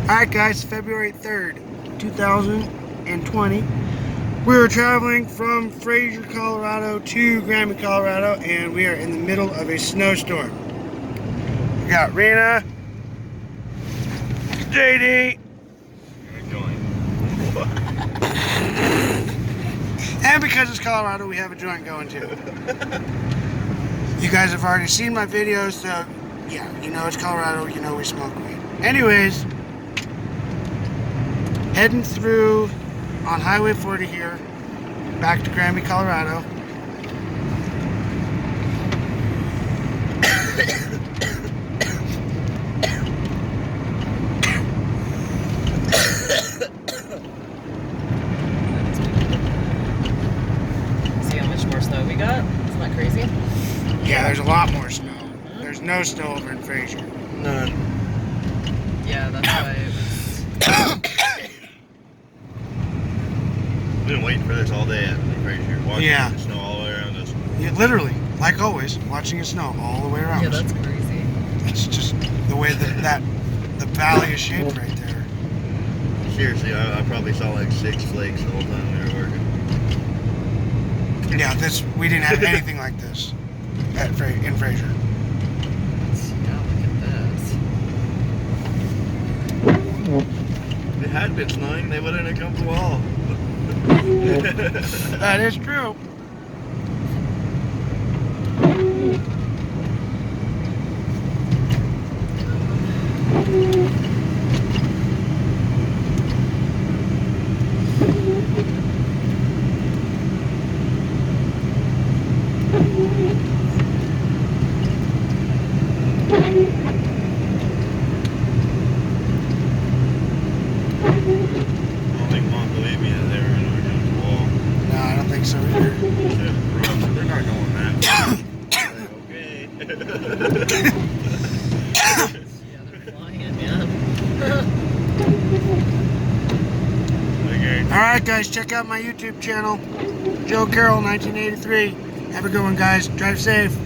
Alright guys, February 3rd, 2020. We are traveling from Fraser, Colorado to Granby, Colorado, and we are in the middle of a snowstorm. We got Rena, JD, and because it's Colorado, we have a joint going too. You guys have already seen my videos, so yeah, you know it's Colorado, you know we smoke weed. Anyways, heading through on Highway 40 here, back to Granby, Colorado. See how much more snow we got? Isn't that crazy? Yeah, there's a lot more snow. There's no snow over in Fraser. None. Yeah, that's why it was. We've been waiting for this all day at Fraser. Watching Yeah. the snow all the way around us. Yeah, literally, like always, watching it snow all the way around. Yeah, us. that's crazy. It's just the way that the valley is shaped right there. Seriously, I probably saw like 6 flakes the whole time we were working. Yeah, we didn't have anything like this in Fraser. Yeah, look at this. If it had been snowing, they wouldn't have come to all. That is true. No, I don't think so either. They're not going that way. Okay. Yeah, they're flying, man. Okay. Alright guys, check out my YouTube channel, Joe Carroll 1983. Have a good one guys. Drive safe.